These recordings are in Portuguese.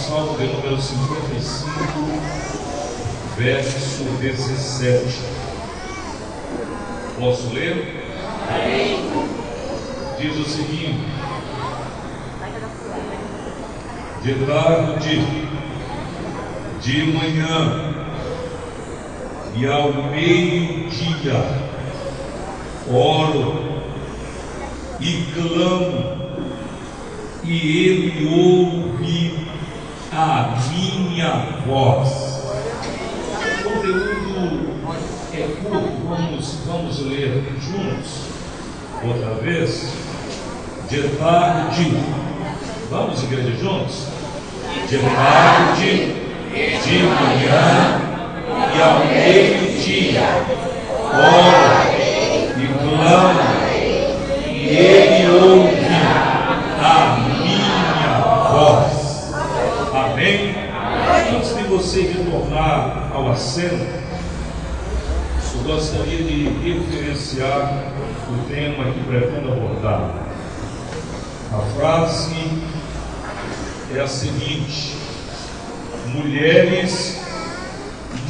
Salmo de número 55, verso 17. Posso ler? Amém. Diz o seguinte: de tarde, de manhã e ao meio-dia oro e clamo, e Ele ouve a minha voz. O conteúdo é curto, vamos ler juntos outra vez. De tarde, vamos, igreja, juntos? De tarde, de manhã e ao meio-dia oro e clamo, e Ele ouve a minha voz. Amém? Antes de você retornar ao assento, eu gostaria de referenciar o tema que pretendo abordar. A frase é a seguinte: mulheres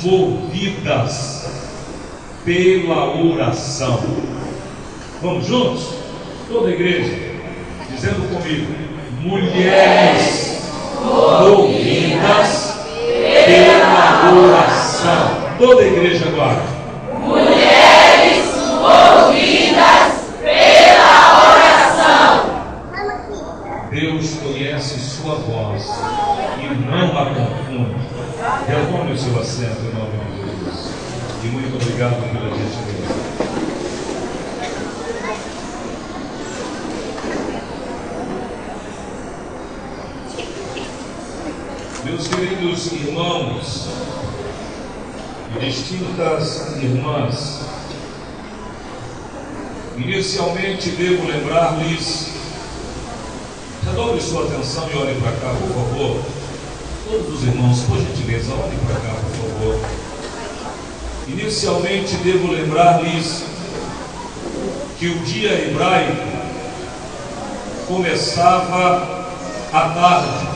movidas pela oração. Vamos juntos? Toda a igreja dizendo comigo: mulheres movidas pela oração. Toda a igreja agora: mulheres movidas pela oração. Deus conhece sua voz e não a confunde. Retome o seu assento em nome de Jesus. E muito obrigado pela gentileza. Meus queridos irmãos e distintas irmãs, inicialmente devo lembrar-lhes, redobre sua atenção e olhem para cá, por favor. Todos os irmãos, por gentileza, olhem para cá, por favor. Inicialmente devo lembrar-lhes que o dia hebraico começava à tarde.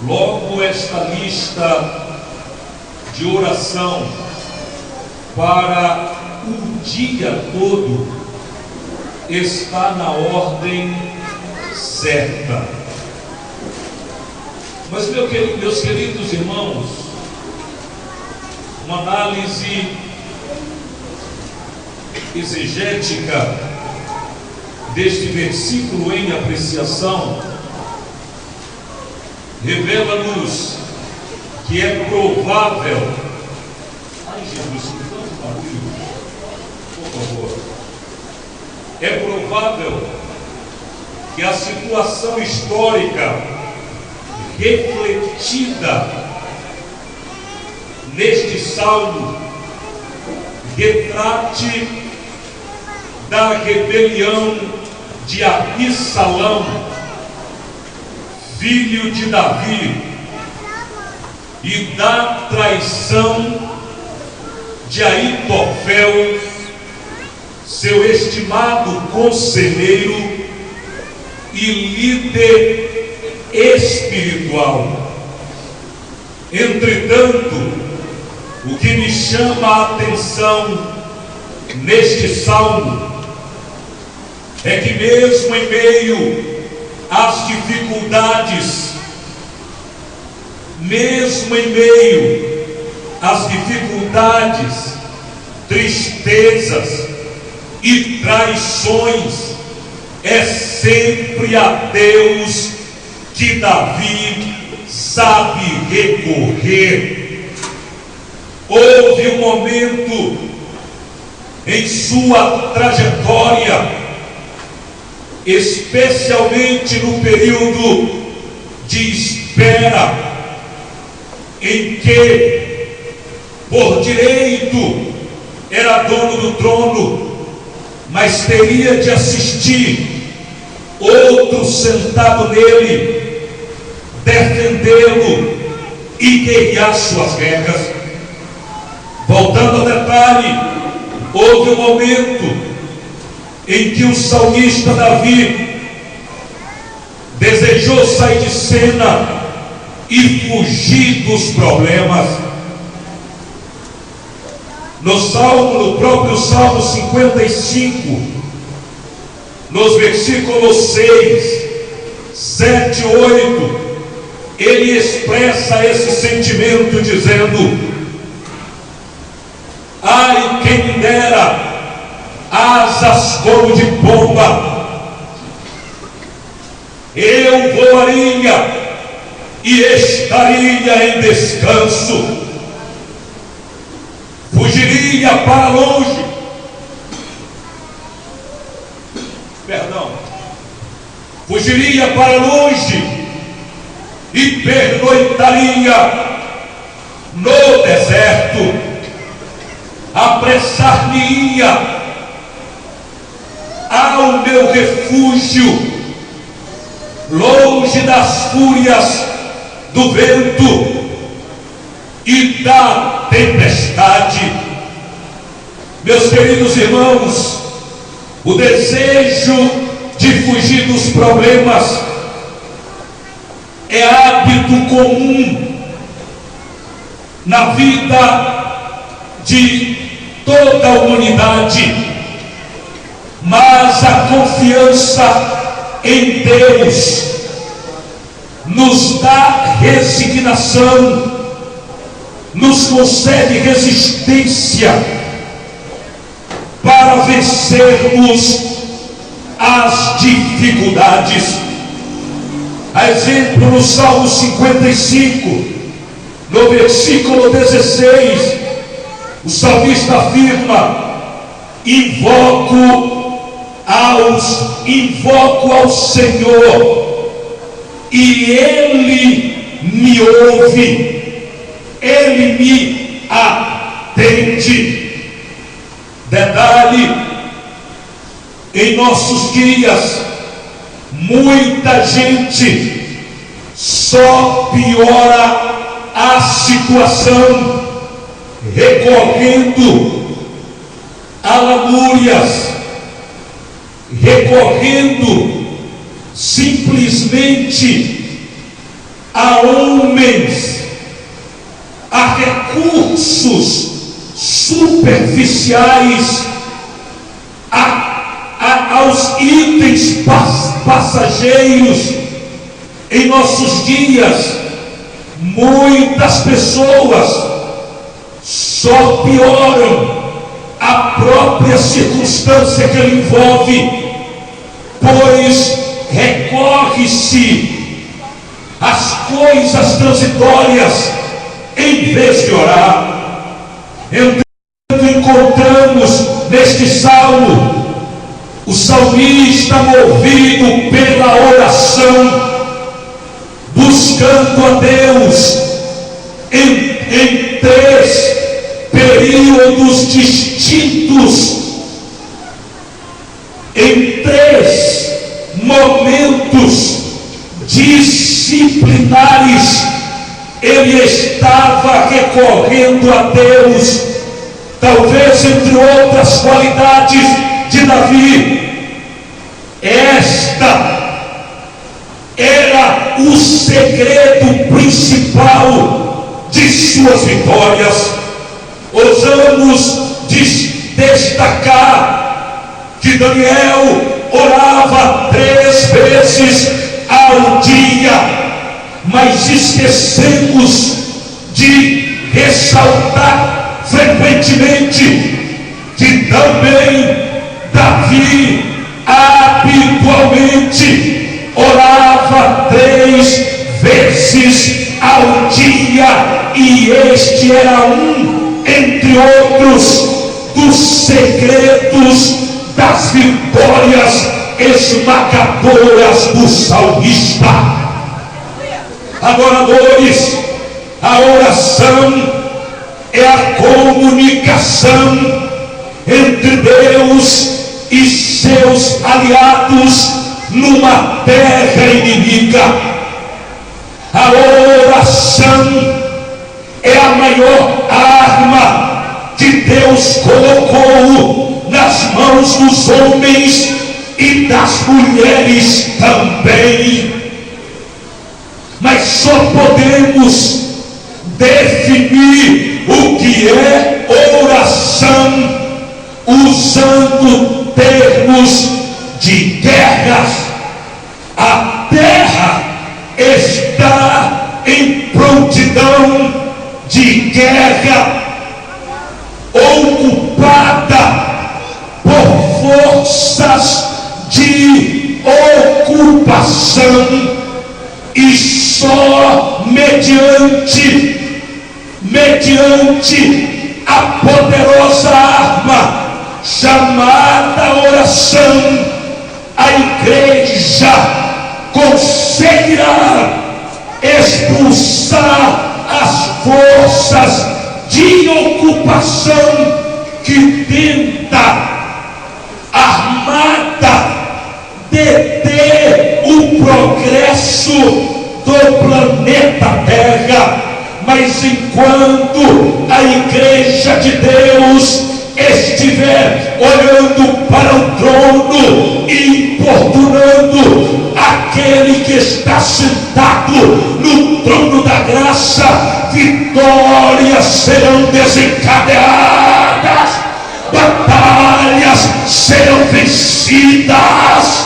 Logo, esta lista de oração para o dia todo está na ordem certa. Mas, meus queridos irmãos, uma análise exegética deste versículo em apreciação revela-nos que é provável. Ai, Jesus, tanto barulho, por favor. É provável que a situação histórica refletida neste salmo retrate da rebelião de Absalão, filho de Davi, e da traição de Aitofel, seu estimado conselheiro e líder espiritual. Entretanto, o que me chama a atenção neste salmo é que, mesmo em meio às dificuldades, tristezas e traições, é sempre a Deus que Davi sabe recorrer. Houve um momento em sua trajetória, especialmente no período de espera, em que, por direito, era dono do trono, mas teria de assistir outro sentado nele, defendê-lo e guerrear suas guerras. Voltando ao detalhe, houve um momento em que o salmista Davi desejou sair de cena e fugir dos problemas. No próprio Salmo 55, nos versículos 6, 7 e 8, ele expressa esse sentimento dizendo: ai, quem me dera asas como de pomba, eu voaria e estaria em descanso, fugiria para longe, fugiria para longe e pernoitaria no deserto, apressar-me-ia ao meu refúgio, longe das fúrias do vento e da tempestade. Meus queridos irmãos, o desejo de fugir dos problemas é hábito comum na vida de toda a humanidade, mas a confiança em Deus nos dá resignação, nos concede resistência para vencermos as dificuldades. A exemplo, no Salmo 55, no versículo 16, o salmista afirma: invoco ao Senhor e Ele me ouve, Ele me atende. Detalhe: em nossos dias, muita gente só piora a situação recorrendo a lamúrias, recorrendo simplesmente a homens, a recursos superficiais, aos itens passageiros. Em nossos dias, muitas pessoas só pioram a própria circunstância que ele envolve, pois recorre-se às coisas transitórias em vez de orar. Então, encontramos neste salmo o salmista movido pela oração, buscando a Deus em três períodos distintos, em três momentos disciplinares. Ele estava recorrendo a Deus, talvez entre outras qualidades de Davi. Esta era o segredo principal de suas vitórias. Ousamos destacar que Daniel orava 3 vezes ao dia, mas esquecemos de ressaltar frequentemente que também Davi habitualmente orava 3 vezes ao dia, e este era entre outros, dos segredos das vitórias esmagadoras do salmista. Adoradores, a oração é a comunicação entre Deus e seus aliados numa terra inimiga. A oração é a maior arma que Deus colocou nas mãos dos homens e das mulheres também. Mas só podemos definir o que é oração usando termos de guerras. A terra está em prontidão de guerra, ocupada por forças de ocupação, e só mediante a poderosa arma chamada oração, a igreja conseguirá expulsar as forças de ocupação que tenta armada deter o progresso do planeta Terra. Mas enquanto a igreja de Deus estiver olhando para o trono e importunando aquele que está sentado no trono da graça, vitórias serão desencadeadas, batalhas serão vencidas,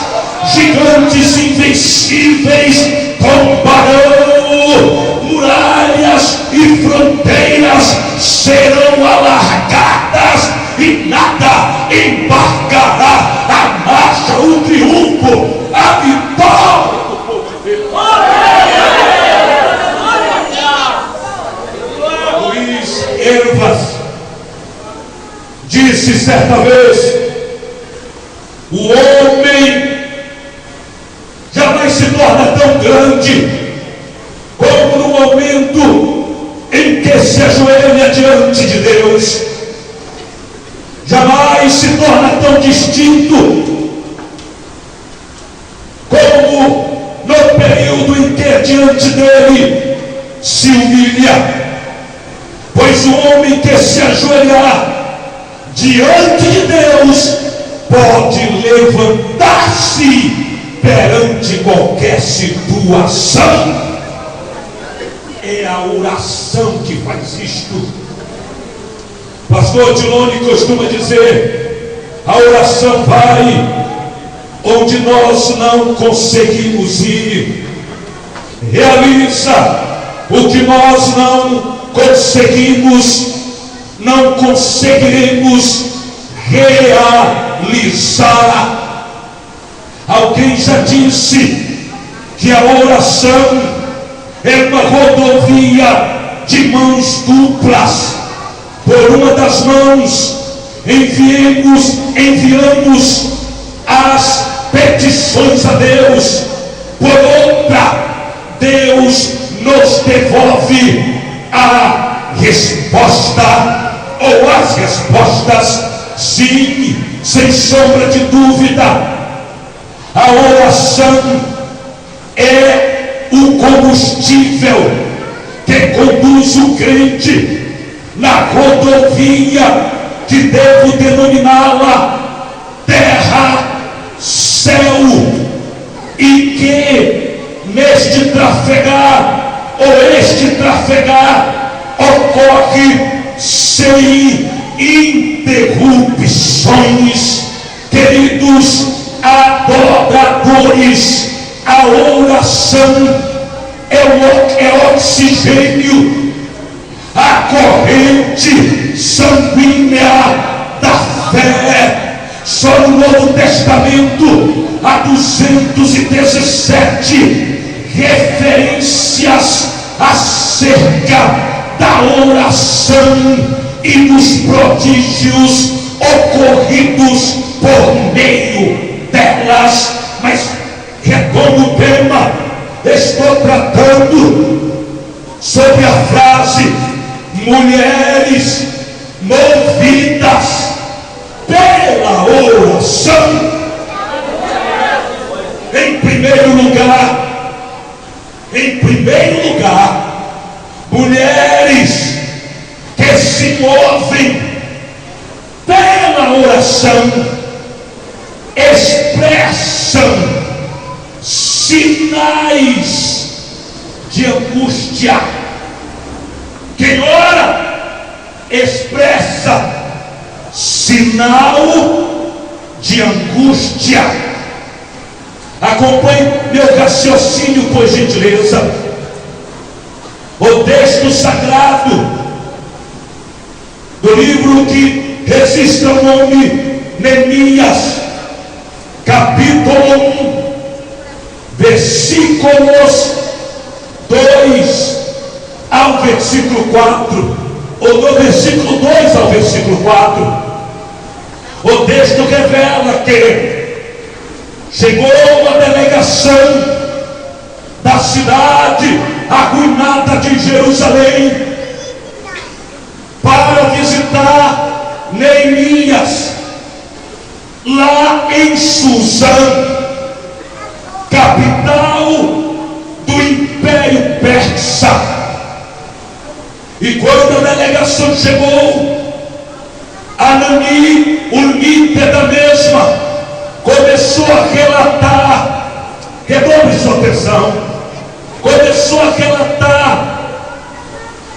gigantes invencíveis tombarão, muralhas e fronteiras serão alargadas, e nada embarcará a marcha, o triunfo, a vitória do povo de Deus. Luiz Ervas disse certa vez: o homem jamais se torna tão grande como no momento em que se ajoelha diante de Deus. Jamais se torna tão distinto como no período em que diante dele se humilha. Pois o homem que se ajoelhar diante de Deus pode levantar-se perante qualquer situação. É a oração que faz isto. Pastor Dilone costuma dizer: a oração vai onde nós não conseguimos ir, realiza o que nós não conseguiremos realizar. Alguém já disse que a oração é uma rodovia de mãos duplas. Por uma das mãos enviamos as petições a Deus, por outra, Deus nos devolve a resposta ou as respostas. Sim, sem sombra de dúvida, a oração é o combustível que conduz o crente na rodovia que devo denominá-la terra, céu, e que neste trafegar, ou este trafegar, ocorre sem interrupções. Queridos adoradores, a oração é oxigênio, a corrente sanguínea da fé. Só no Novo Testamento há 217 referências acerca da oração e dos prodígios ocorridos por meio delas. Mas retomo o tema, estou tratando sobre a frase mulheres movidas pela oração. Em primeiro lugar, mulheres que se movem pela oração expressam sinais de de angústia. Quem ora expressa sinal de angústia. Acompanhe meu raciocínio, por gentileza. O texto sagrado do livro que registra o nome Neemias, capítulo 1, versículos 2 ao versículo 4, ou do versículo 2 ao versículo 4, o texto revela que chegou uma delegação da cidade arruinada de Jerusalém para visitar Neemias lá em Susã, capital do Império Persa. E quando a delegação chegou, Anani, o líder da mesma, começou a relatar, redobre sua atenção, começou a relatar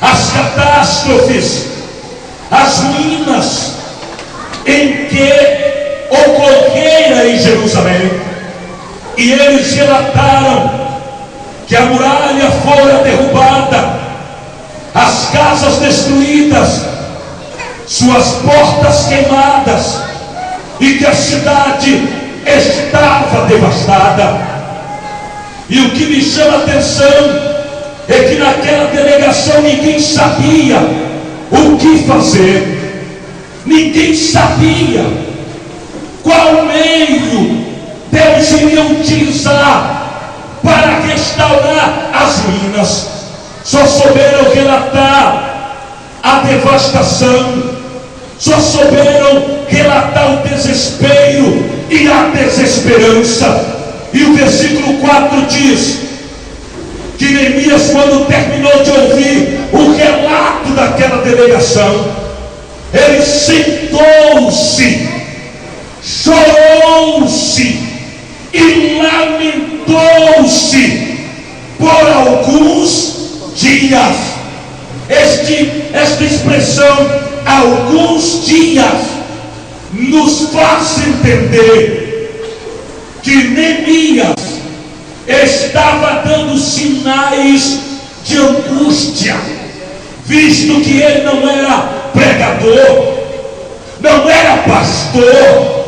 as catástrofes, as ruínas em que ocorreram em Jerusalém. E eles relataram que a muralha fora derrubada, as casas destruídas, suas portas queimadas, e que a cidade estava devastada. E o que me chama a atenção é que naquela delegação ninguém sabia o que fazer, ninguém sabia qual meio Deus iria utilizar para restaurar as ruínas. Só souberam relatar a devastação, só souberam relatar o desespero e a desesperança. E o versículo 4 diz que Neemias, quando terminou de ouvir o relato daquela delegação, ele sentou-se, chorou-se e lamentou-se por alguns dias. Esta expressão, alguns dias, nos faz entender que Neemias estava dando sinais de angústia, visto que ele não era pregador, não era pastor,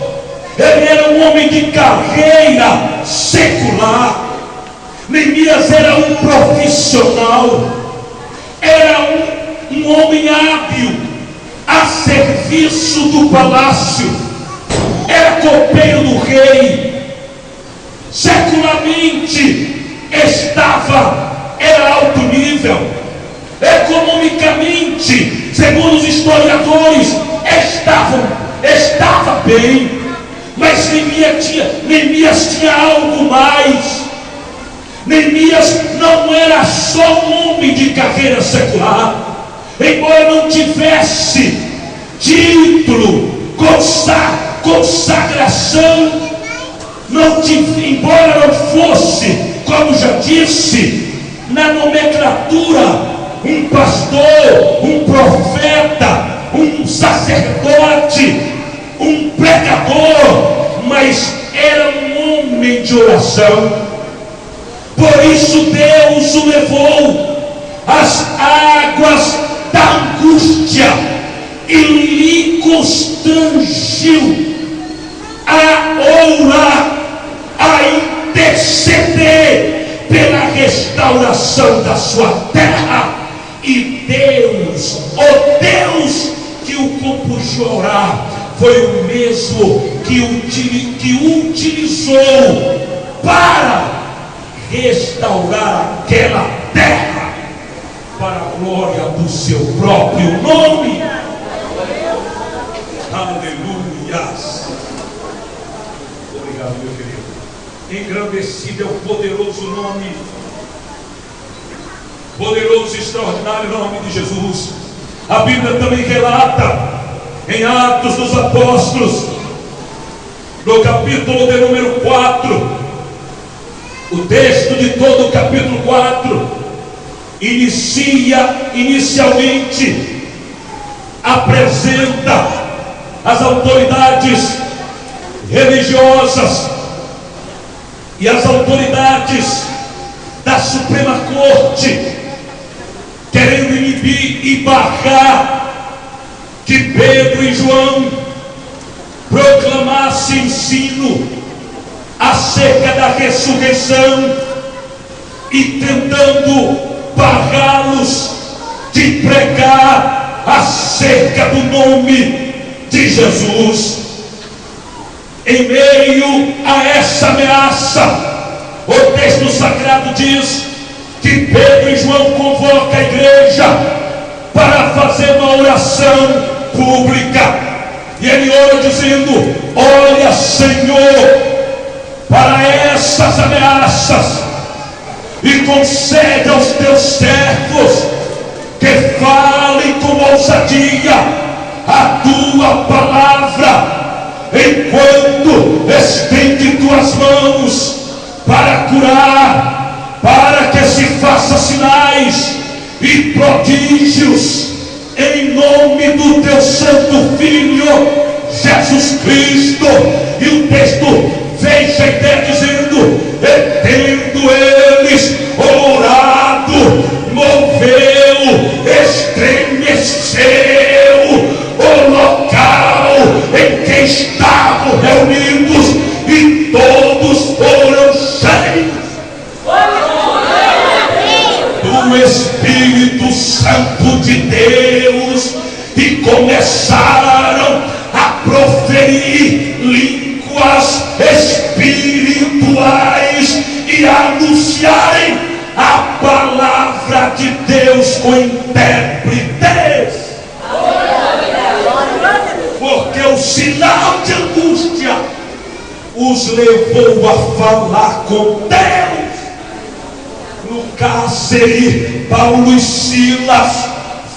ele era um homem de carreira secular. Neemias era um profissional, era um homem hábil a serviço do palácio, era copeiro do rei, secularmente era alto nível, economicamente, segundo os historiadores, estava bem. Mas Neemias tinha algo mais. Neemias não era só um homem de carreira secular, embora não tivesse título, consagração, embora não fosse, como já disse, na nomenclatura, um pastor, um profeta, um sacerdote, um pregador, mas era um homem de oração. Por isso Deus o levou às águas da angústia e lhe constrangiu a orar, a interceder pela restauração da sua terra. E Deus, o Deus que o compulsou a orar, foi o mesmo que utilizou para restaurar aquela terra para a glória do seu próprio nome. Aleluias. Obrigado, meu querido. Engrandecido é o poderoso nome, poderoso e extraordinário nome de Jesus. A Bíblia também relata em Atos dos Apóstolos, no capítulo de número 4, o texto de todo o capítulo 4 inicialmente apresenta as autoridades religiosas e as autoridades da Suprema Corte, querendo inibir e barrar que Pedro e João proclamassem ensino acerca da ressurreição e tentando barrá-los de pregar acerca do nome de Jesus. Em meio a essa ameaça, o texto sagrado diz que Pedro e João convocam a igreja para fazer uma oração pública, e ele ora dizendo: olha, Senhor, para essas ameaças, e concede aos teus servos que falem com ousadia a tua palavra, enquanto estende tuas mãos para curar, para que se faça sinais e prodígios em nome do teu santo Filho Jesus Cristo. E o texto fecha a ideia dizendo: e tendo eles orado, moveu, estremeceu o local em que estavam reunidos, e todos foram cheios do Espírito Santo de Deus e começaram a proferir línguas espirituais e a anunciarem a palavra de Deus com intérpretes. Porque o sinal de angústia os levou a falar com Deus. No cárcere, Paulo e Silas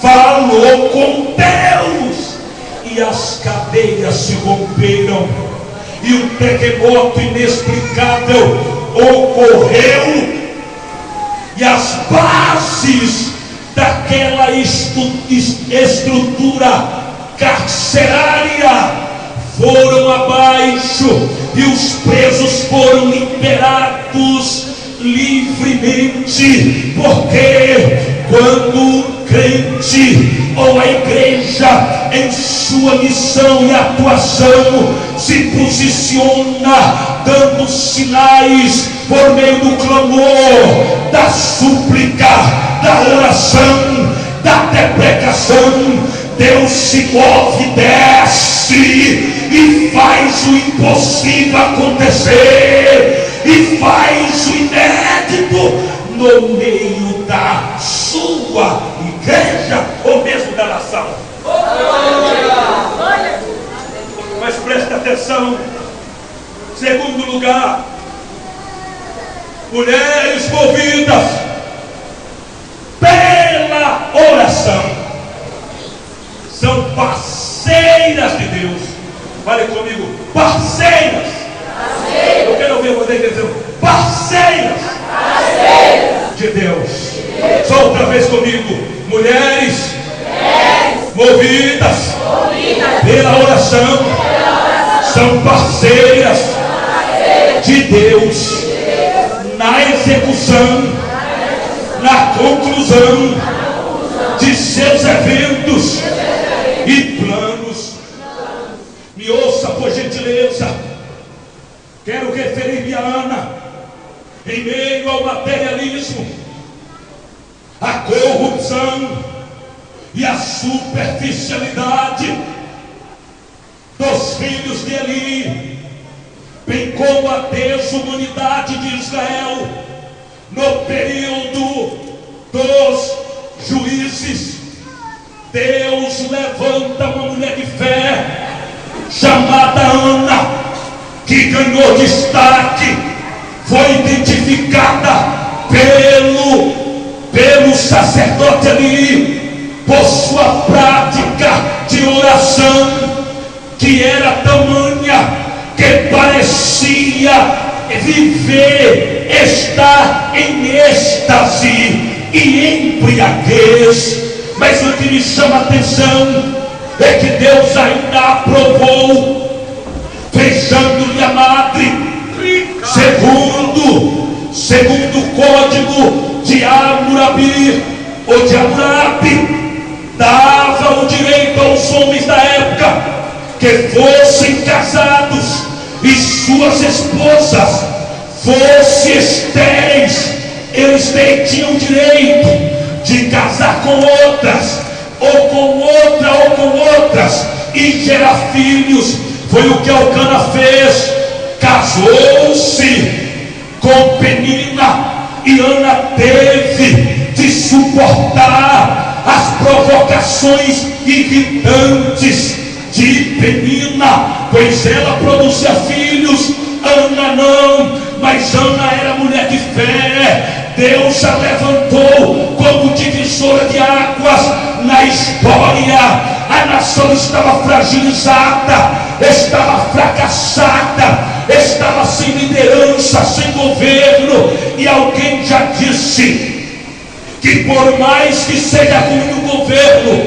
falou com Deus, e as cadeias se romperam, e um terremoto inexplicável ocorreu, e as bases daquela estrutura carcerária foram abaixo, e os presos foram liberados livremente. Porque quando o crente ou a igreja, em sua missão e atuação, se posiciona dando sinais por meio do clamor, da súplica, da oração, da deprecação, Deus se move, desce e faz o impossível acontecer, e faz o inédito no meio da sua igreja, ou mesmo da nação. Mas preste atenção. Segundo lugar, mulheres movidas pela oração são parceiras de Deus. Fale comigo: parceiras. Eu quero ouvir você dizendo: parceiras de Deus. Só outra vez comigo: mulheres movidas pela oração são parceiras de Deus na execução, na conclusão de seus eventos e planos. Me ouça, por gentileza. Quero referir-me a Ana. Em meio ao materialismo, a corrupção e a superficialidade dos filhos de Eli, bem como a desumanidade de Israel no período dos juízes, Deus levanta uma mulher de fé chamada Ana, que ganhou destaque, foi identificada pelo sacerdote ali, por sua prática de oração, que era tamanha que parecia viver, estar em êxtase e embriaguez. Mas o que me chama a atenção é que Deus ainda aprovou, fechando-lhe a madre, segundo o código de Hammurabi, ou de Hammurabi, dava o direito aos homens da época que fossem casados e suas esposas fossem estéreis, eles tinham direito de casar com outras, ou com outra, ou com outras, e gerar filhos. Foi o que Elcana fez. Casou-se com Penina, e Ana teve de suportar as provocações irritantes de Penina, pois ela produzia filhos, Ana não. Mas Ana era mulher de fé. Deus a levantou como divisora de águas na história. A nação estava fragilizada, estava fracassada, estava sem liderança, sem governo. E alguém já disse que por mais que seja ruim o governo,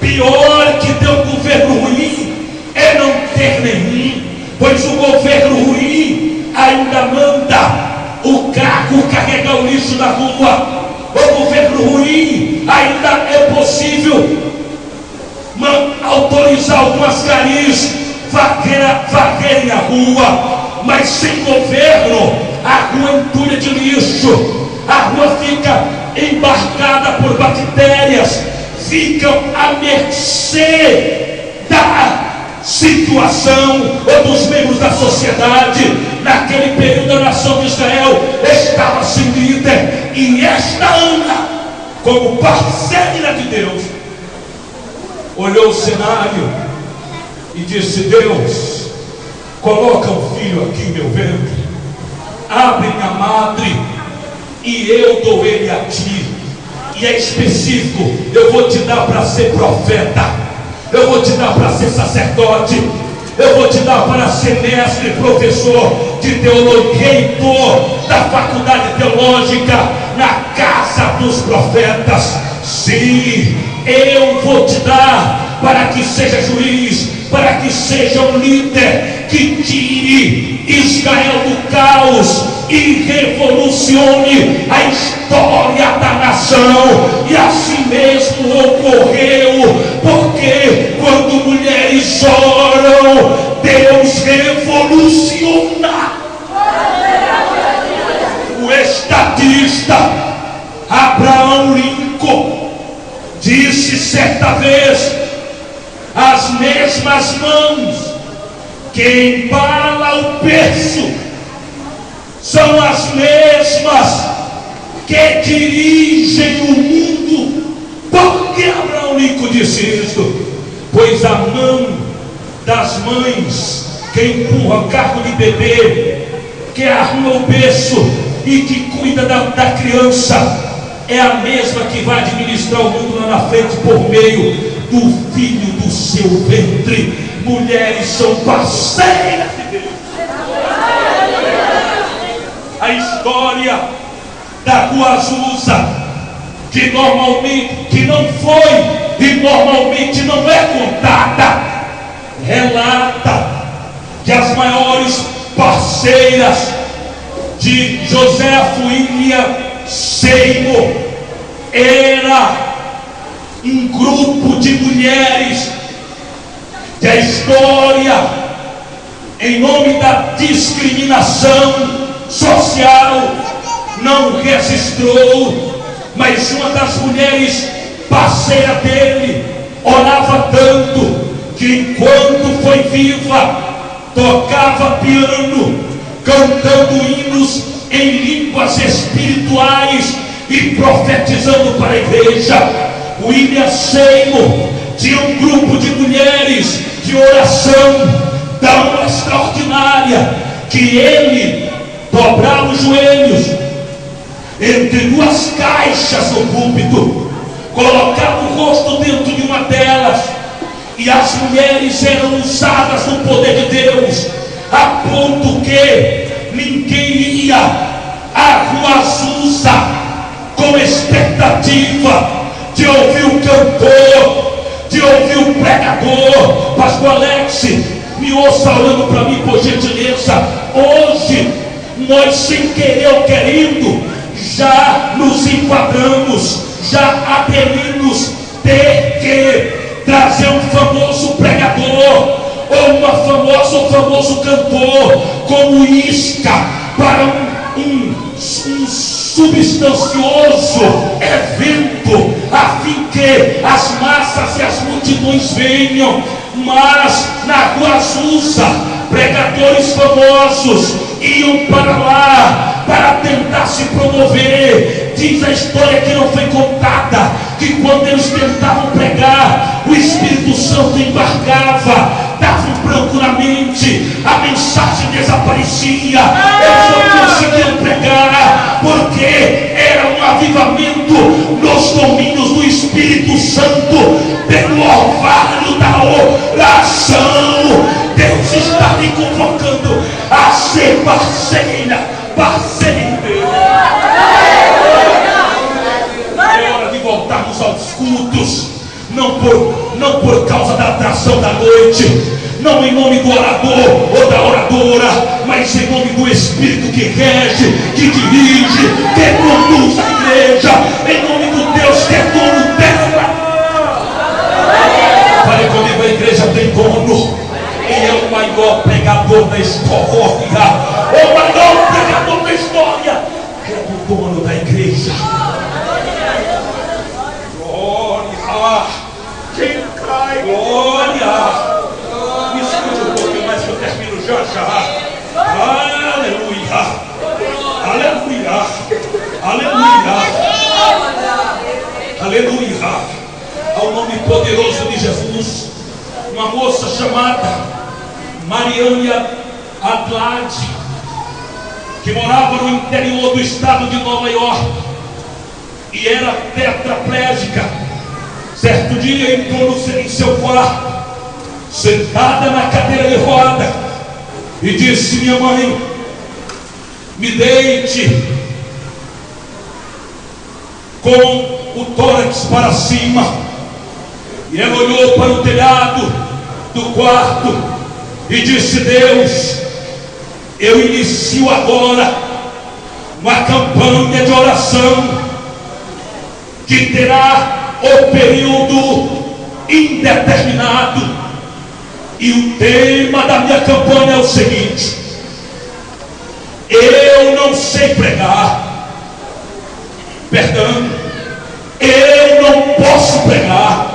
pior que ter um governo ruim é não ter nenhum, pois o governo ruim ainda manda o carro carregar o lixo da rua. O governo ruim ainda é possível autorizar algumas garis varrerem a rua, mas sem governo a rua entulha de lixo, a rua fica embarcada por bactérias, ficam à mercê da situação ou dos membros da sociedade. Naquele período a nação de Israel estava sem líder, e esta Ana, como parceira de Deus, olhou o cenário e disse: Deus, coloca um filho aqui em meu ventre, abre minha madre e eu dou ele a ti. E é específico: eu vou te dar para ser profeta, eu vou te dar para ser sacerdote, eu vou te dar para ser mestre, professor de teologia, reitor da faculdade teológica na casa dos profetas. Sim, eu vou te dar para que seja juiz, para que seja um líder que tire Israel do caos e revolucione a história da nação. E assim mesmo ocorreu, porque quando mulheres oram, Deus revoluciona. O estadista Abraham Lincoln disse certa vez: as mesmas mãos que embalam o berço são as mesmas que dirigem o mundo. Por que Abraham Lincoln disse isso? Pois a mão das mães que empurra o carro de bebê, que arruma o berço e que cuida da criança, é a mesma que vai administrar o mundo lá na frente por meio do filho do seu ventre. Mulheres são parceiras de Deus. A história da Rua Azusa, que não foi e normalmente não é contada, relata que as maiores parceiras de Joseph William Seymour era um grupo de mulheres que a história, em nome da discriminação social, não registrou. Mas uma das mulheres parceira dele orava tanto que, enquanto foi viva, tocava piano, cantando hinos em línguas espirituais e profetizando para a igreja. William Seymour tinha um grupo de mulheres de oração tão extraordinária que ele dobrava os joelhos entre duas caixas no púlpito, colocava o rosto dentro de uma delas, e as mulheres eram usadas no poder de Deus, a ponto que ninguém ia à Rua Azusa com expectativa expectativa de ouvir o cantor, de ouvir o pregador. Pastor Alex, me ouça olhando para mim, por gentileza. Hoje, nós sem querer ou querendo, já nos enquadramos, já aderimos ter que trazer um famoso pregador, ou um famoso cantor, como isca para um substancioso evento, a fim que as massas e as multidões venham. Mas na Rua Azusa, pregadores famosos iam para lá para tentar se promover. Diz a história que não foi contada, que quando eles tentavam pregar, o Espírito Santo embargava, dava um branco na mente, a mensagem desaparecia, eles não conseguiam pregar, porque era um avivamento nos domínios do Espírito Santo, pelo orvalho da oração. Deus está me convocando a ser parceira. É hora de voltarmos aos cultos, não por causa da atração da noite, não em nome do orador ou da oradora, mas em nome do Espírito que rege, que dirige, que conduz a igreja, em nome do Deus que é dono dela. Fale comigo, a igreja tem dono. Ele é o maior pregador da história, o maior pregador da história é o dono da igreja. Glória! Quem cai? Glória! Me escute um pouquinho mais que eu termino já. Aleluia! Aleluia! Aleluia! Aleluia! Ao nome poderoso de Jesus, uma moça chamada Mariane Adlade, que morava no interior do estado de Nova York e era tetraplégica. Certo dia entrou em seu quarto, sentada na cadeira de roda, e disse: minha mãe, me deite com o tórax para cima. E ela olhou para o telhado do quarto e disse: Deus, eu inicio agora uma campanha de oração que terá o período indeterminado, e o tema da minha campanha é o seguinte: eu não sei pregar, eu não posso pregar,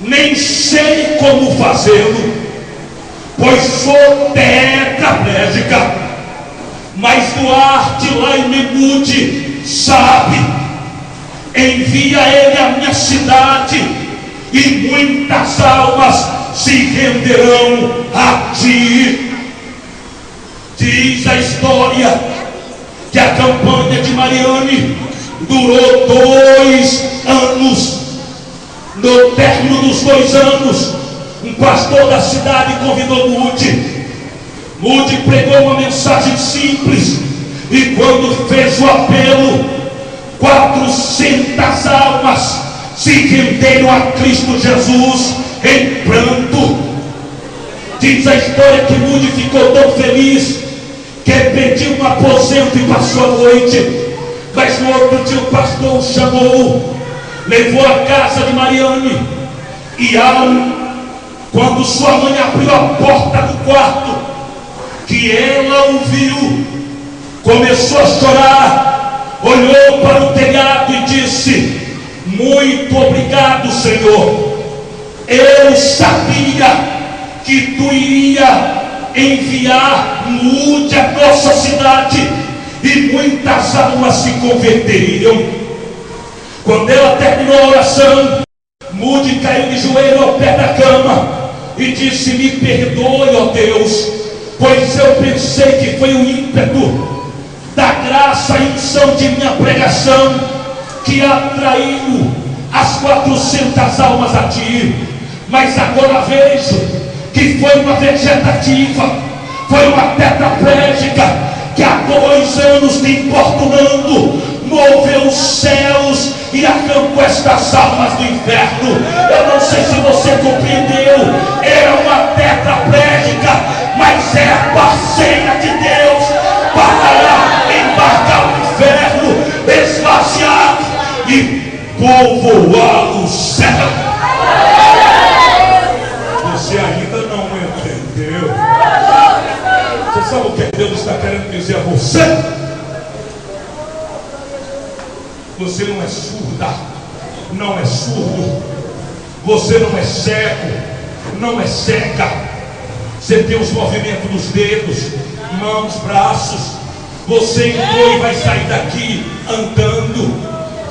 nem sei como fazê-lo, pois sou tetraplégica, mas Duarte lá em Memude sabe. Envia ele à minha cidade, e muitas almas se renderão a ti. Diz a história que a campanha de Mariane durou 2 anos. No término dos 2 anos, um pastor da cidade convidou Moody. Moody pregou uma mensagem simples, e quando fez o apelo, 400 almas se renderam a Cristo Jesus em pranto. Diz a história que Moody ficou tão feliz que pediu um aposento e passou a noite. Mas no outro dia o pastor o chamou, levou à casa de Mariane, e quando sua mãe abriu a porta do quarto, que ela ouviu, começou a chorar, olhou para o telhado e disse: muito obrigado, Senhor, eu sabia que tu iria enviar Moody à nossa cidade, e muitas almas se converteriam. Quando ela terminou a oração, Moody caiu de joelho ao pé da cama e disse: me perdoe, ó Deus, pois eu pensei que foi o ímpeto da graça e unção de minha pregação que atraiu as 400 almas a ti, mas agora vejo que foi uma vegetativa, foi uma tetraplégica que há 2 anos te importunando, moveu os céus e arrancou estas almas do inferno. Eu não sei se você compreendeu, era uma tetraplégica, mas é a parceira de Deus para embarcar no inferno, esvaziar e povoar o céu. Você ainda não entendeu. Você sabe o que Deus está querendo dizer a você? Você não é surda, não é surdo. Você não é cego, não é cega. Você tem os movimentos dos dedos, mãos, braços. Você entrou e vai sair daqui andando.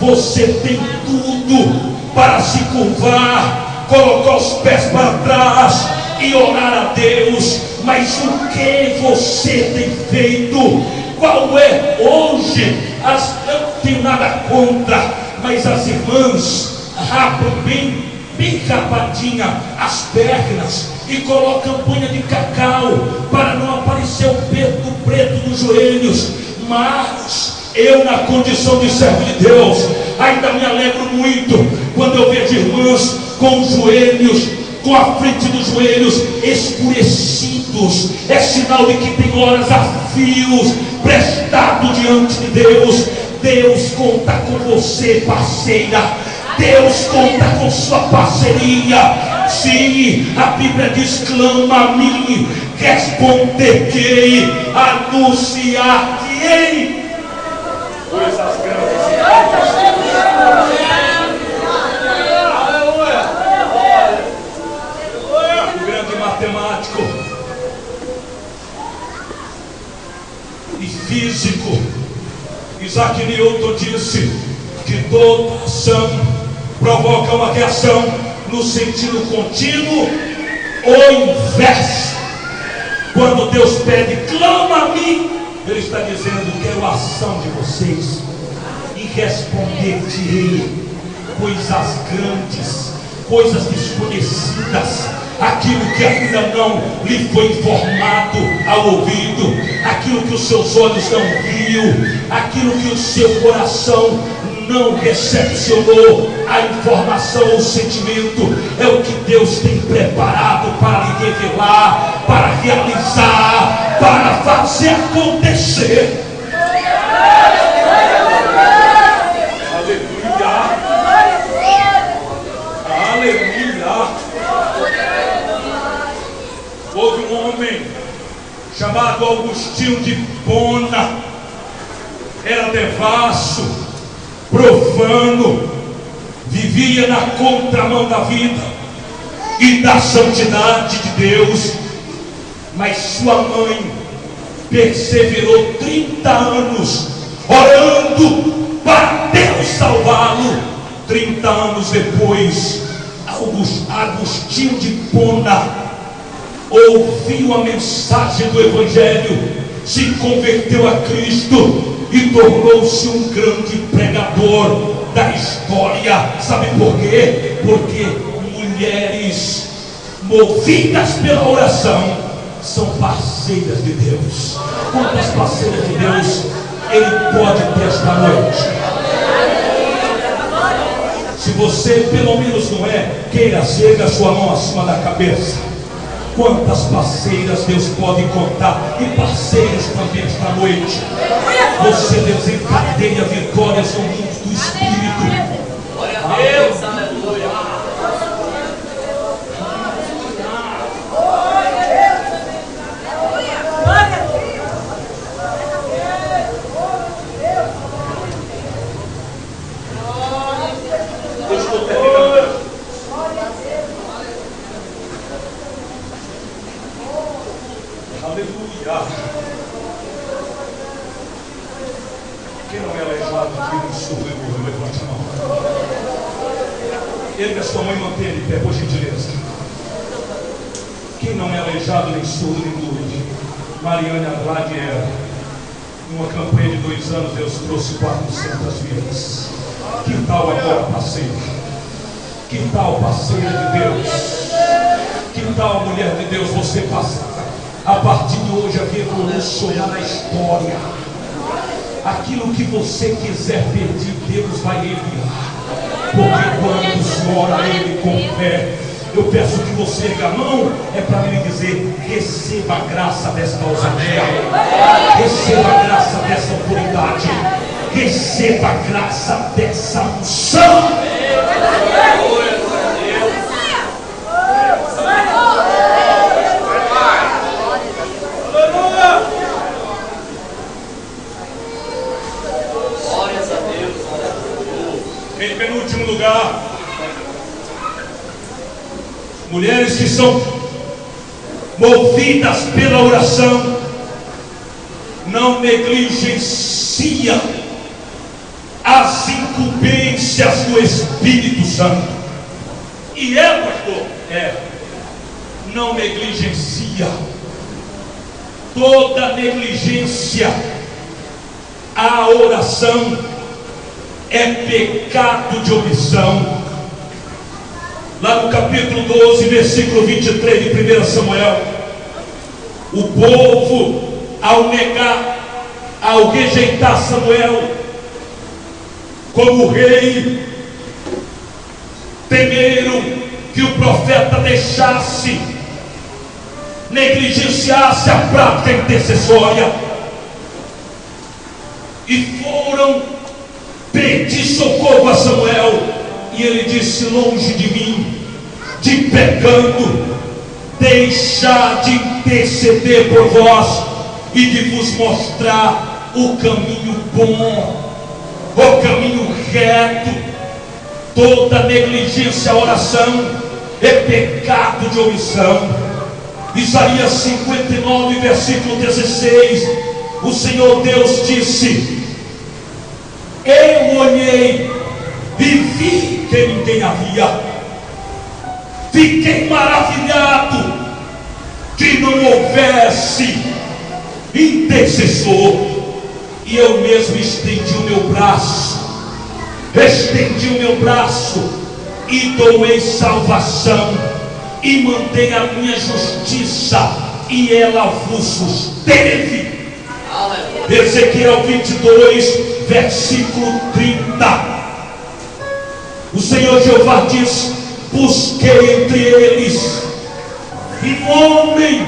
Você tem tudo para se curvar, colocar os pés para trás e orar a Deus. Mas o que você tem feito? Qual é hoje? Eu não tenho nada contra, mas as irmãs rapam bem rapadinha as pernas e colocam banha de cacau para não aparecer o peito preto nos joelhos. Mas eu, na condição de servo de Deus, ainda me alegro muito quando eu vejo irmãs com os joelhos, com a frente dos joelhos escurecidos. É sinal de que tem horas a fios prestado diante de Deus. Deus conta com você, parceira. Deus conta com sua parceria. Sim, a Bíblia diz: clama a mim, responder-te-ei, anunciar-te-ei coisas grandes. O grande matemático e físico Isaac Newton disse que toda ação provoca uma reação no sentido contínuo ou inverso. Quando Deus pede, clama a mim, Ele está dizendo: quero a ação de vocês e responder-te-ei coisas grandes, coisas desconhecidas, aquilo que ainda não lhe foi informado ao ouvido, aquilo que os seus olhos não viu, aquilo que o seu coração não recepcionou, a informação ou o sentimento, é o que Deus tem preparado para lhe revelar, para realizar, para fazer acontecer. Aleluia. Houve um homem chamado Agostinho de Hipona. Era devasso, profano, vivia na contramão da vida e da santidade de Deus. Mas sua mãe perseverou 30 anos orando para Deus salvá-lo. 30 anos depois, Agostinho de Hipona ouviu a mensagem do Evangelho, se converteu a Cristo e tornou-se um grande pregador da história. Sabe por quê? Porque mulheres movidas pela oração são parceiras de Deus. Quantas parceiras de Deus Ele pode ter esta noite? Se você pelo menos não é, queira ser, a sua mão acima da cabeça. Quantas parceiras Deus pode contar, e parceiros também esta noite. Você desencadeia vitórias no mundo do Espírito. Glória a Deus, aleluia. Eu estou terminando. Aleluia. Quem não é aleijado de um surdo e mudo, levante a mão. Erga a sua mão e mantenha de pé, por gentileza. Quem não é aleijado, nem surdo, nem mudo? Mariane Andrade era. Numa campanha de 2 anos, Deus trouxe 400 vidas. Que tal agora, parceiro? Que tal, parceira de Deus? Que tal, mulher de Deus, você passar a partir de hoje a revolucionar a história, aquilo que você quiser pedir, Deus vai enviar. Porque quando o Senhor ora Ele com fé, eu peço que você erga a mão, é para me dizer: receba a graça desta ousadia, receba a graça dessa autoridade, receba a graça dessa unção. Em penúltimo lugar, mulheres que são movidas pela oração não negligenciam as incumbências do Espírito Santo. E pastor, não negligencia. Toda negligência à oração é pecado de omissão. Lá no capítulo 12, versículo 23 de 1 Samuel, o povo, ao rejeitar Samuel como rei, temeram que o profeta deixasse, negligenciasse a prática intercessória, e foram pedir socorro a Samuel. E ele disse: longe de mim, de pecando, deixar de interceder por vós e de vos mostrar o caminho bom, o caminho reto. Toda negligência à oração é pecado de omissão. Isaías 59, versículo 16, o Senhor Deus disse: eu olhei e vi que ninguém havia. Fiquei maravilhado que não houvesse intercessor. E eu mesmo estendi o meu braço e doei salvação, e mandei a minha justiça, e ela vos susteve. Ezequiel 22, versículo 30. O Senhor Jeová diz: busquei entre eles um homem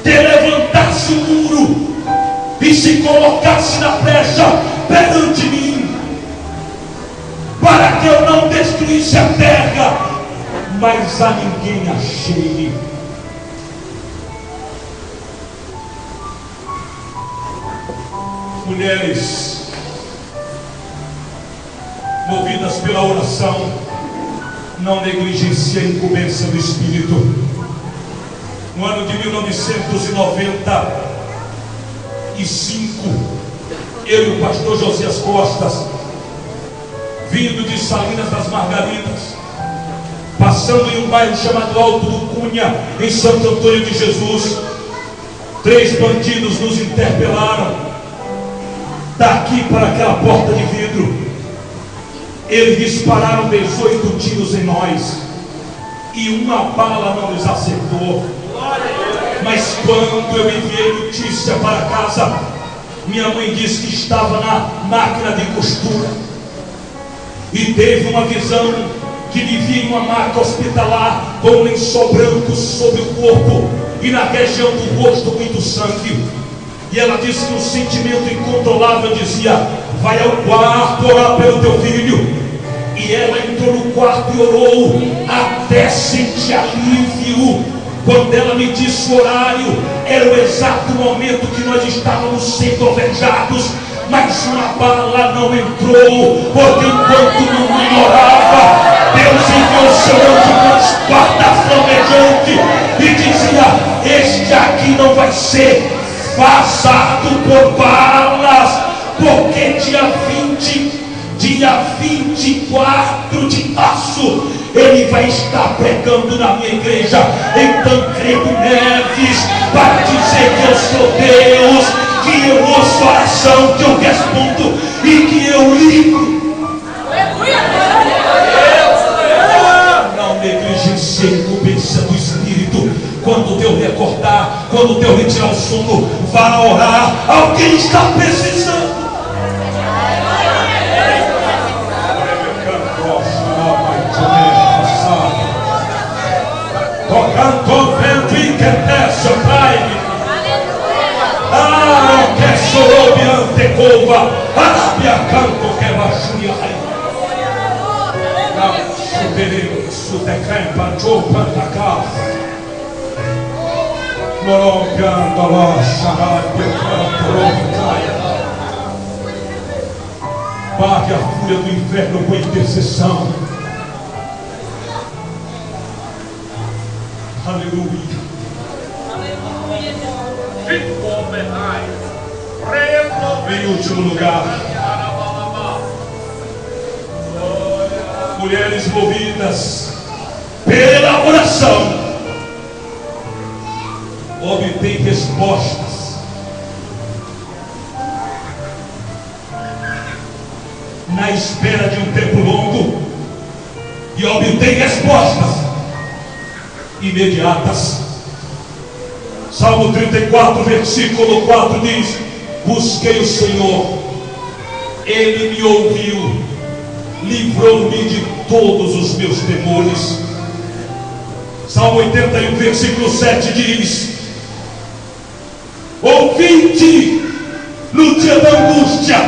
que levantasse o muro e se colocasse na brecha perante mim, para que eu não destruísse a terra, mas a ninguém achei. Mulheres movidas pela oração não negligenciam a incumbência do Espírito. No ano de 1995, eu e o pastor Josias Costas, vindo de Salinas das Margaridas, passando em um bairro chamado Alto do Cunha, em Santo Antônio de Jesus, 3 bandidos nos interpelaram daqui para aquela porta de vidro. Eles dispararam 18 tiros em nós, e uma bala não nos acertou. Mas quando eu enviei notícia para casa, minha mãe disse que estava na máquina de costura, e teve uma visão que me via em uma maca hospitalar com um lençol branco sobre o corpo, e na região do rosto muito sangue. E ela disse que um sentimento incontrolável dizia: vai ao quarto orar pelo teu filho. E ela entrou no quarto e orou até sentir alívio. Quando ela me disse o horário, era o exato momento que nós estávamos sendo alvejados, mas uma bala não entrou, porque enquanto não orava, Deus enviou seu anjo com espada flamejante e dizia: este aqui não vai ser vazado por balas, porque dia 24 de março ele vai estar pregando na minha igreja em Tancredo Neves, para dizer que eu sou Deus, que eu ouço oração, que eu respondo e que eu ligo. Não negligencie a incumbência do Espírito. Quando Deus recordar, quando o teu retirar o sono, vá orar. Alguém está precisando. Tocando vento e que desce o Pai. Ah, que sorobiante cova, arabia canto que baixuriai. Subirim, sudecrempa, chopanta casa. Morocando lá, charabia, canto, bate a fúria do inferno com intercessão. Aleluia. Em último lugar, mulheres movidas pela oração obtêm respostas na espera de um tempo longo e obtêm respostas imediatas. Salmo 34, versículo 4 diz: busquei o Senhor, Ele me ouviu, livrou-me de todos os meus temores. Salmo 81, versículo 7 diz: ouvi-te no dia da angústia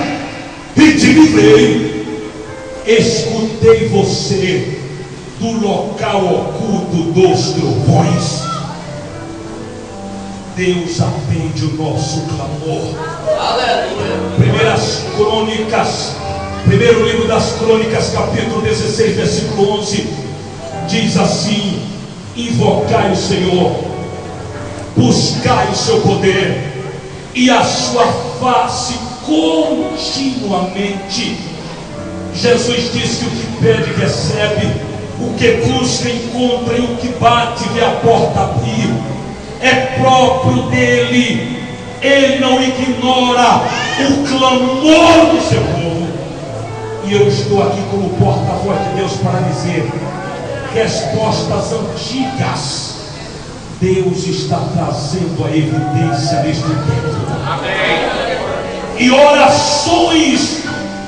e te livrei, escutei você do local oculto dos trovões. Deus atende o nosso clamor. Aleluia. Primeiro livro das Crônicas, capítulo 16, versículo 11, diz assim: invocai o Senhor, buscai o seu poder e a sua face continuamente. Jesus disse que o que pede recebe, o que busca encontra, e o que bate vê a porta abrir. É próprio dele. Ele não ignora o clamor do seu povo. E eu estou aqui como porta-voz de Deus para dizer: respostas antigas Deus está trazendo a evidência neste tempo. Amém. E orações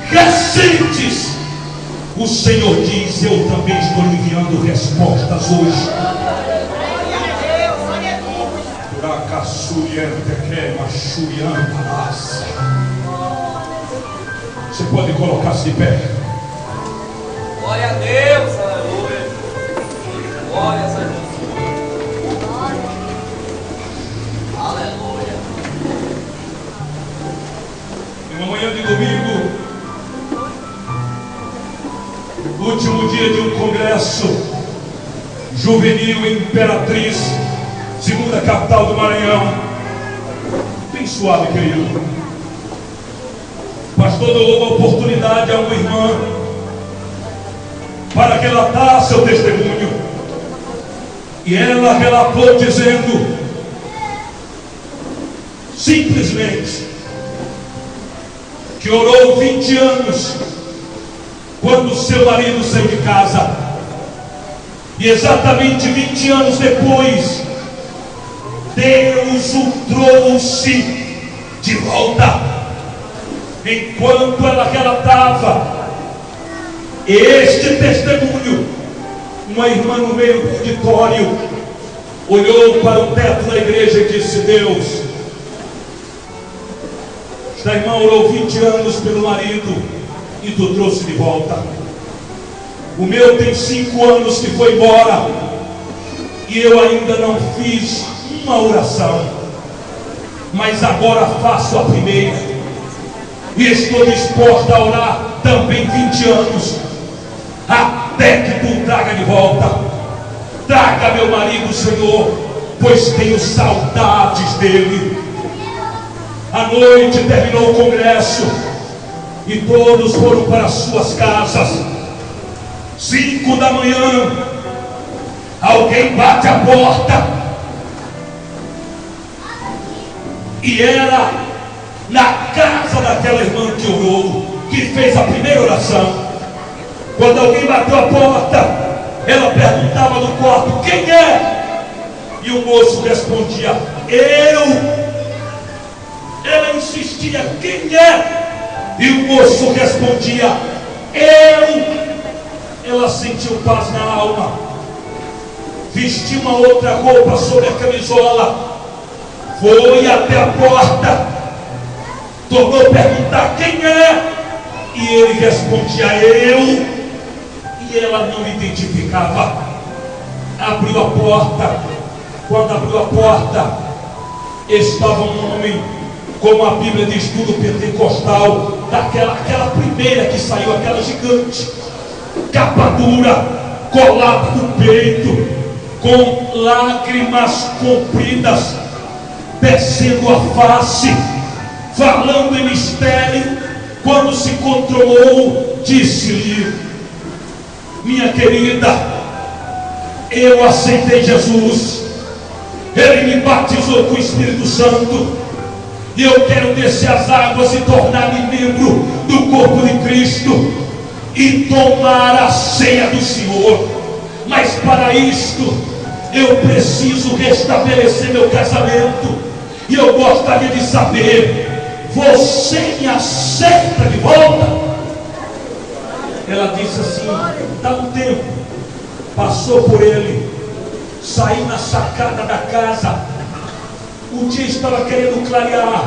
recentes, o Senhor diz: eu também estou enviando respostas hoje. Você pode colocar-se de pé. Glória a Deus, aleluia. Glória a Deus. Aleluia. Em uma manhã de domingo, último dia de um congresso juvenil em Imperatriz, segunda capital do Maranhão. Bem suave, querido. O pastor deu uma oportunidade a uma irmã para relatar seu testemunho. E ela relatou dizendo simplesmente que orou 20 anos quando seu marido saiu de casa. E exatamente 20 anos depois, Deus o trouxe de volta. Enquanto ela relatava este testemunho, uma irmã no meio do auditório olhou para o teto da igreja e disse: Deus, esta irmã orou 20 anos pelo marido e tu trouxe de volta. O meu tem 5 anos que foi embora e eu ainda não fiz uma oração, mas agora faço a primeira e estou disposta a orar também 20 anos, até que tu traga de volta. Traga meu marido, Senhor, pois tenho saudades dele. A noite terminou o congresso e todos foram para suas casas. 5 da manhã, alguém bate a porta, e era na casa daquela irmã que orou, que fez a primeira oração. Quando alguém bateu a porta, ela perguntava no quarto: quem é? E o moço respondia: Ela insistia: quem é? E o moço respondia: eu. Ela sentiu paz na alma, vestiu uma outra roupa sobre a camisola, foi até a porta, tornou a perguntar: quem é? E ele respondia: eu. E ela não identificava. Abriu a porta. Quando abriu a porta, estava um homem, como a Bíblia diz, tudo pentecostal, aquela primeira que saiu, aquela gigante, capa dura, colado no peito, com lágrimas compridas descendo a face, falando em mistério. Quando se controlou, disse-lhe: minha querida, eu aceitei Jesus, Ele me batizou com o Espírito Santo, e eu quero descer as águas e tornar-me membro do corpo de Cristo e tomar a ceia do Senhor. Mas para isto eu preciso restabelecer meu casamento, e eu gostaria de saber: você me aceita de volta? Ela disse assim: dá um tempo. Passou por ele, saiu na sacada da casa. O dia estava querendo clarear,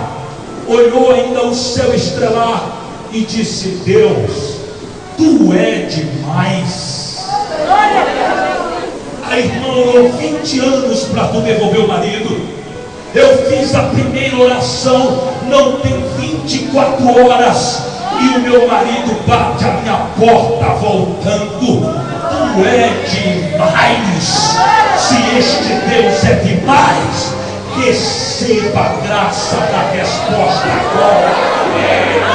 olhou ainda o céu estrelar e disse: Deus, tu é demais. A irmã orou 20 anos para tu devolver o marido. Eu fiz a primeira oração, não tem 24 horas e o meu marido bate a minha porta voltando. Tu é demais. Se este Deus é demais, receba a graça da resposta agora.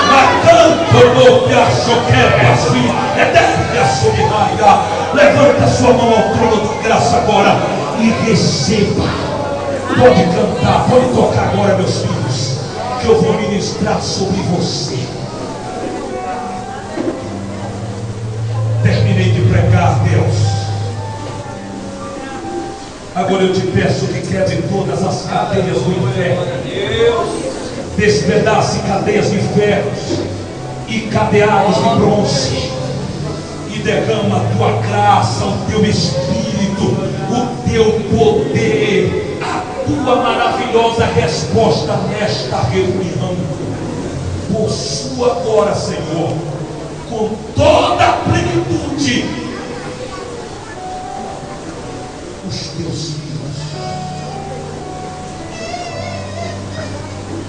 Matando no te achoqueta assim, eterna subiraia. Levanta sua mão ao trono da graça agora e receba. Pode cantar, pode tocar agora, meus filhos, que eu vou ministrar sobre você. Terminei de pregar, Deus. Agora eu te peço que quebre todas as cadeias do inferno. Despedace cadeias de ferros e cadeados de bronze, e derrama a tua graça, o teu espírito, o teu poder, a tua maravilhosa resposta nesta reunião. Possua agora, Senhor, com toda a plenitude os teus filhos.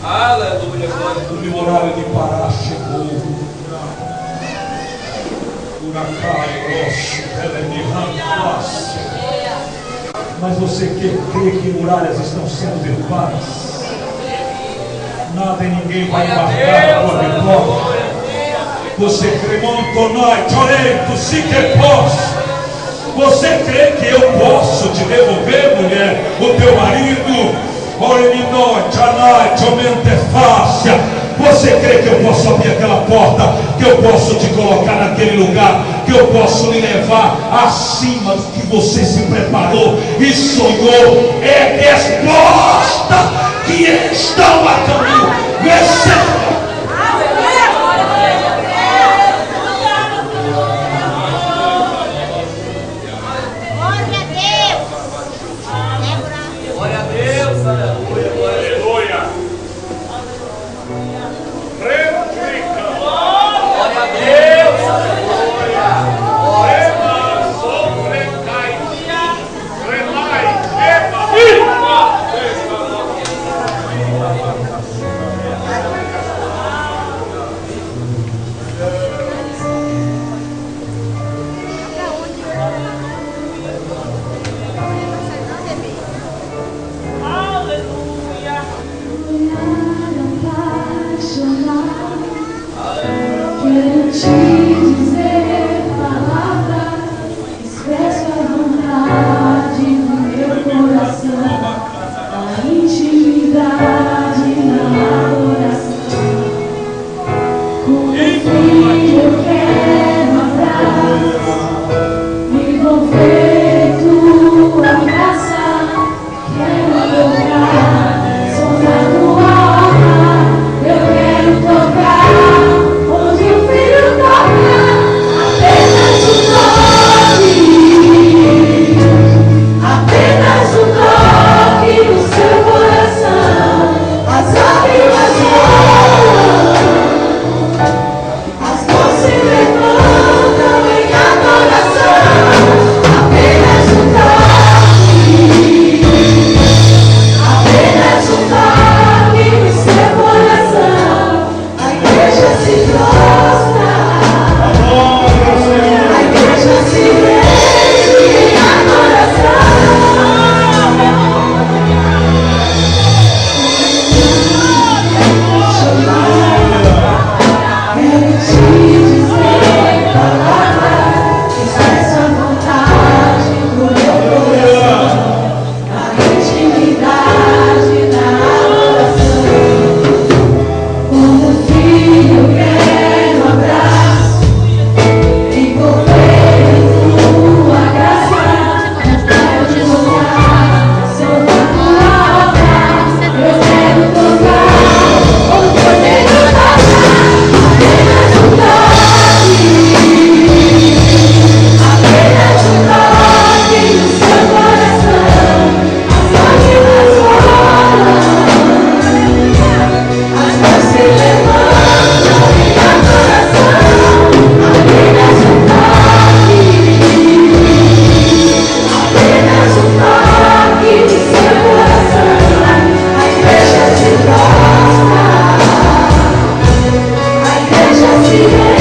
Aleluia, glória. O meu horário de parar chegou. Mas você crê que muralhas estão sendo derrubadas? Nada e ninguém vai marcar a tua vitória. Você crê, Montonai, Torento, se que posso. Você crê que eu posso te devolver, mulher, o teu marido? Você crê que eu posso abrir aquela porta, que eu posso te colocar naquele lugar, que eu posso lhe levar acima do que você se preparou e sonhou? É resposta que estão a caminho. Receba. Envolver tua graça, quero tocar. Te